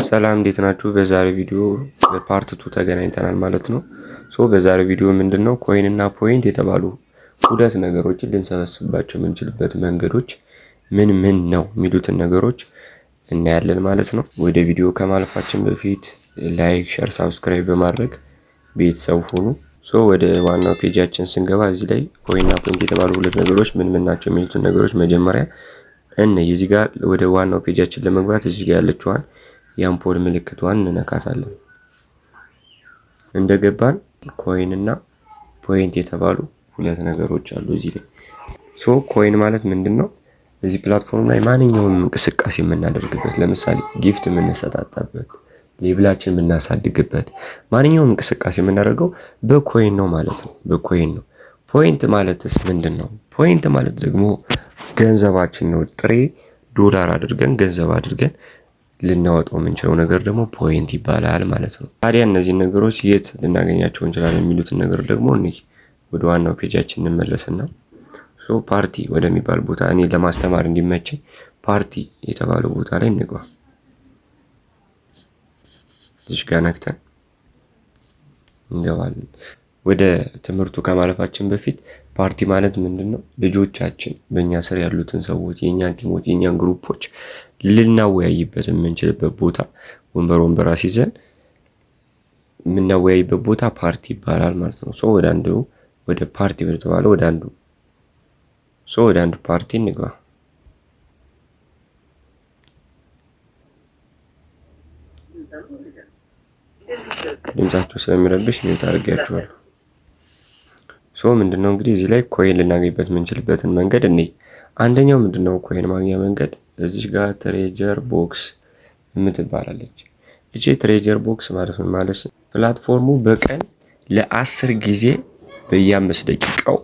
ሰላም እንዴት ናችሁ? በዛሬ ቪዲዮ በፓርት 2 ተገናኝተናል ማለት ነው። በዛሬ ቪዲዮ ምንድነው ኮይን እና ፖይንት የተባሉ ሁለት ነገሮችን ልንሰበስብባቸው የምንችልበት መንገዶች ምን ምን ነው የሚሉትን ነገሮች እናያለን ማለት ነው። ወደ ቪዲዮ ከማለፋችን በፊት ላይክ፣ ሼር፣ ሰብስክራይብ በማድረግ ቤተሰብ ሁኑ። ወደ ዋናው ፔጃችን ስንገባ እዚህ ላይ ኮይን እና ፖይንት የተባሉ ሁለት ነገሮች ምን ምን ናቸው የሚሉትን ነገሮች መጀመሪያ እዚህ ጋር ወደ ዋናው ፔጃችን ለመግባት እዚህ ጋር ያለችዋን የአምፖል ምልክቷን እንነካታለን። እንደገባን ኮይን እና ፖይንት የተባሉ ሁለት ነገሮች አሉ እዚህ ላይ። ኮይን ማለት ምንድነው? እዚህ ፕላትፎርም ላይ ማንኛውንም እንቅስቃሴ የምናደርግበት፣ ለምሳሌ ጊፍት የምንሰጣጣበት፣ ሌብላችን የምናሳድግበት ማንኛውንም እንቅስቃሴ የምናደርገው በኮይን ነው ማለት ነው። በኮይን ነው። ፖይንት ማለትስ ምንድነው? ፖይንት ማለት ደግሞ ገንዘባችን ነው። ጥሬ ዶላር አድርገን ገንዘብ አድርገን ልናወጣው የምንችለው ነገር ደግሞ ፖይንት ይባላል ማለት ነው። ታዲያ እነዚህ ነገሮች የት ልናገኛቸው እንችላለን የሚሉትን ነገር ደግሞ ወደ ዋናው ፔጃችን እንመለስና ፓርቲ ወደሚባል ቦታ እኔ ለማስተማር እንዲመቸኝ ፓርቲ የተባለው ቦታ ላይ እንግባ። እዚህ ጋር ነክተን እንገባለን። ወደ ትምህርቱ ከማለፋችን በፊት ፓርቲ ማለት ምንድነው? ልጆቻችን በእኛ ስር ያሉትን ሰዎች፣ የኛን ቲሞች፣ የኛን ግሩፖች ልናወያይበት የምንችልበት ቦታ ወንበር አስይዘን የምናወያይበት ቦታ ፓርቲ ይባላል ማለት ነው። ወደ ፓርቲ በተባለው ወደ አንዱ ፓርቲ እንግባ። ድምጻቸው ስለሚረብሽ ሚውት አድርጌያቸዋለሁ። ምንድነው እንግዲህ እዚህ ላይ ኮይን ልናገኝበት የምንችልበትን መንገድ አንደኛው ምንድነው ኮይን ማግኛ መንገድ እዚህ ጋር ትሬጀር ቦክስ የምትባላለች። እቺ ትሬጀር ቦክስ ማለት ምን ማለት ነው? ፕላትፎርሙ በቀን ለ10 ጊዜ በየ5 ደቂቃው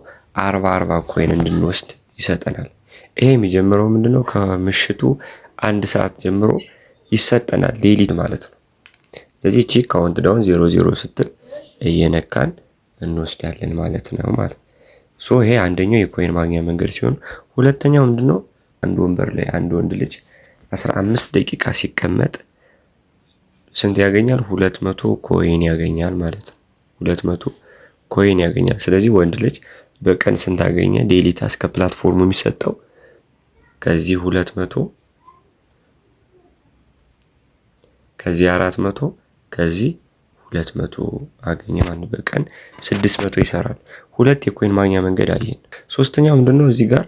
40 ኮይን እንድንወስድ ይሰጠናል። ይሄ የሚጀምረው ምንድነው ከምሽቱ 1 ሰዓት ጀምሮ ይሰጠናል፣ ዴሊ ማለት ነው። ስለዚህ እቺ ካውንት ዳውን 00 ስትል እየነካን እንወስዳለን ማለት ነው ማለት ይሄ አንደኛው የኮይን ማግኛ መንገድ ሲሆን፣ ሁለተኛው ምንድነው አንድ ወንበር ላይ አንድ ወንድ ልጅ 15 ደቂቃ ሲቀመጥ ስንት ያገኛል? 200 ኮይን ያገኛል ማለት ነው። 200 ኮይን ያገኛል። ስለዚህ ወንድ ልጅ በቀን ስንት አገኘ? ዴሊ ታስክ ከፕላትፎርሙ የሚሰጠው ከዚህ 200 ከዚህ 400 ከዚህ 200 አገኘ ማለት በቀን 600 ይሰራል። ሁለት የኮይን ማግኛ መንገድ አየን። ሶስተኛው ምንድነው? እዚህ ጋር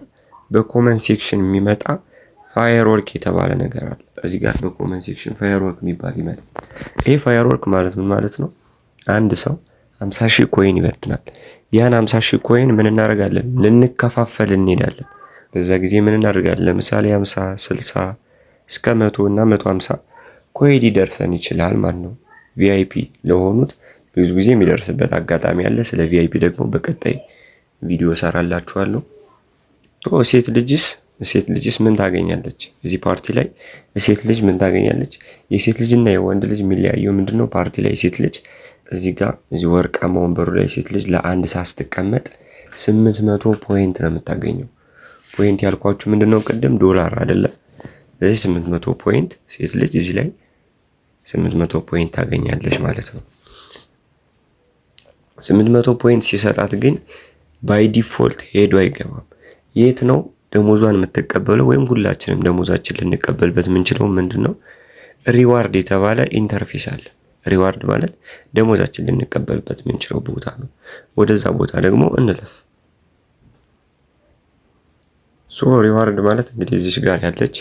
በኮመንት ሴክሽን የሚመጣ ፋየርወርክ የተባለ ነገር አለ። እዚህ ጋር በኮመንት ሴክሽን ፋየርወርክ የሚባል ይመጣል። ይሄ ፋየርወርክ ማለት ምን ማለት ነው? አንድ ሰው 50,000 ኮይን ይበትናል። ያን 50,000 ኮይን ምን እናደርጋለን? ልንከፋፈል እንሄዳለን። በዛ ጊዜ ምን እናደርጋለን? ለምሳሌ 50፣ 60 እስከ 100 እና 150 ኮይን ሊደርሰን ይችላል ማለት ነው። ቪአይፒ ለሆኑት ብዙ ጊዜ የሚደርስበት አጋጣሚ አለ። ስለ ቪአይፒ ደግሞ በቀጣይ ቪዲዮ ሰራላችኋለሁ። ሴት ልጅስ ምን ታገኛለች? እዚህ ፓርቲ ላይ ሴት ልጅ ምን ታገኛለች? የሴት ልጅና የወንድ ልጅ የሚለያየው ምንድነው? ፓርቲ ላይ ሴት ልጅ እዚህ ወርቃማ ወንበሩ ላይ ሴት ልጅ ለአንድ ሰዓት ስትቀመጥ 800 ፖይንት ነው የምታገኘው። ፖይንት ያልኳችሁ ምንድነው? ቅድም ዶላር አይደለ? ስለዚህ 800 ፖይንት ሴት ልጅ እዚህ ላይ 800 ፖይንት ታገኛለች ማለት ነው። 800 ፖይንት ሲሰጣት ግን ባይ ዲፎልት ሄዶ አይገባም። የት ነው ደሞዟን የምትቀበለው? ወይም ሁላችንም ደሞዛችን ልንቀበልበት የምንችለው ምንድነው? ሪዋርድ የተባለ ኢንተርፌስ አለ። ሪዋርድ ማለት ደሞዛችን ልንቀበልበት የምንችለው ቦታ ነው። ወደዛ ቦታ ደግሞ እንለፍ። ሪዋርድ ማለት እንግዲህ እዚህ ጋር ያለች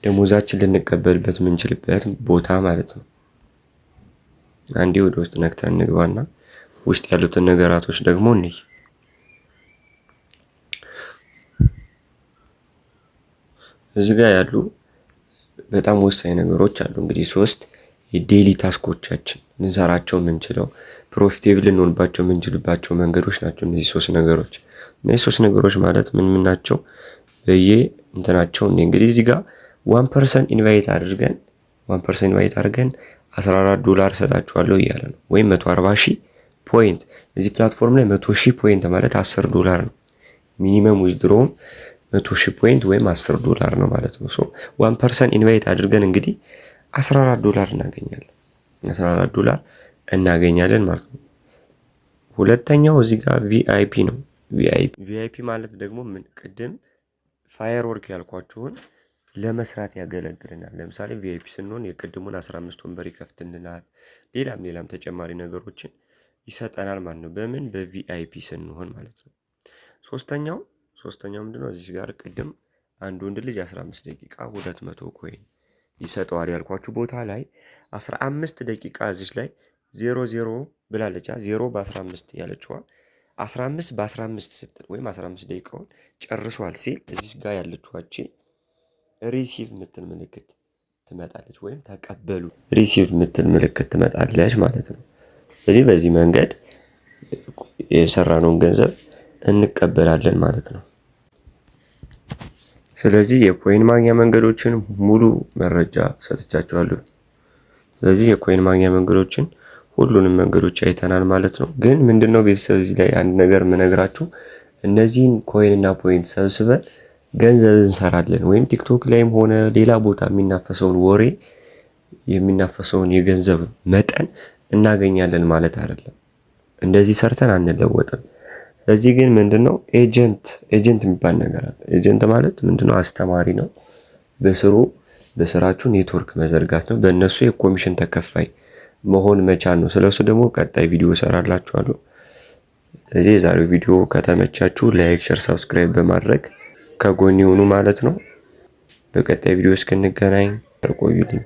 ደሞዛችን ልንቀበልበት የምንችልበት ቦታ ማለት ነው። አንዴ ወደ ውስጥ ነክተን እንግባና ውስጥ ያሉትን ነገራቶች ደግሞ እንይ። እዚህ ጋር ያሉ በጣም ወሳኝ ነገሮች አሉ። እንግዲህ 3 የዴሊ ታስኮቻችን እንሰራቸው የምንችለው ፕሮፊቴብል ልንሆንባቸው የምንችልባቸው መንገዶች ናቸው እነዚህ 3 ነገሮች። እነዚህ 3 ነገሮች ማለት ምን ናቸው? እንትናቸው እንግዲህ እዚህ ጋር 1% ኢንቫይት አድርገን 14 ዶላር ሰጣችኋለሁ እያለ ነው። ወይም 140,000 ፖይንት እዚህ ፕላትፎርም ላይ 100,000 ፖይንት ማለት 10 ዶላር ነው። ሚኒመም ዊዝድሮውም 100,000 ፖይንት ወይም 10 ዶላር ነው ማለት ነው። 1% ኢንቫይት አድርገን እንግዲህ $14 እናገኛለን። $14 እናገኛለን ማለት ነው። ሁለተኛው እዚህ ጋር ቪአይፒ ነው። ቪአይፒ ማለት ደግሞ ምን ቅድም ፋየርወርክ ያልኳችሁን ለመስራት ያገለግልናል። ለምሳሌ ቪአይፒ ስንሆን የቅድሙን 15 ወንበር ይከፍትልናል። ሌላም ተጨማሪ ነገሮችን ይሰጠናል ማለት ነው። በምን በቪአይፒ ስንሆን ማለት ነው። ሶስተኛው ምንድነው? እዚህ ጋር ቅድም አንድ ወንድ ልጅ 15 ደቂቃ 200 ኮይን ይሰጠዋል ያልኳችሁ ቦታ ላይ 15 ደቂቃ እዚህ ላይ 00 ብላለች። 0 በ15 ያለችዋ 15 በ15 ስትል ወይም 15 ደቂቃውን ጨርሷል ሲል እዚህ ጋር ያለችዋቺ ሪሲቭ የምትል ምልክት ትመጣለች፣ ወይም ተቀበሉ ሪሲቭ የምትል ምልክት ትመጣለች ማለት ነው። ስለዚህ በዚህ መንገድ የሰራነውን ገንዘብ እንቀበላለን ማለት ነው። ስለዚህ የኮይን ማግኛ መንገዶችን ሙሉ መረጃ ሰጥቻችኋለሁ። ስለዚህ የኮይን ማግኛ መንገዶችን ሁሉንም መንገዶች አይተናል ማለት ነው። ግን ምንድነው ቤተሰብ እዚህ ላይ አንድ ነገር የምነግራችሁ፣ እነዚህን ኮይን እና ፖይንት ሰብስበን ገንዘብ እንሰራለን ወይም ቲክቶክ ላይም ሆነ ሌላ ቦታ የሚናፈሰውን ወሬ የሚናፈሰውን የገንዘብ መጠን እናገኛለን ማለት አይደለም። እንደዚህ ሰርተን አንለወጥም። ስለዚህ ግን ምንድነው ኤጀንት የሚባል ነገር አለ። ኤጀንት ማለት ምንድነው? አስተማሪ ነው። በስራችሁ ኔትወርክ መዘርጋት ነው። በእነሱ የኮሚሽን ተከፋይ መሆን መቻል ነው። ስለሱ ደግሞ ቀጣይ ቪዲዮ እሰራላችኋለሁ። ስለዚህ የዛሬው ቪዲዮ ከተመቻችሁ ላይክ፣ ሼር፣ ሰብስክራይብ በማድረግ ከጎን ይሁኑ ማለት ነው። በቀጣይ ቪዲዮ እስክንገናኝ ተቆዩልኝ።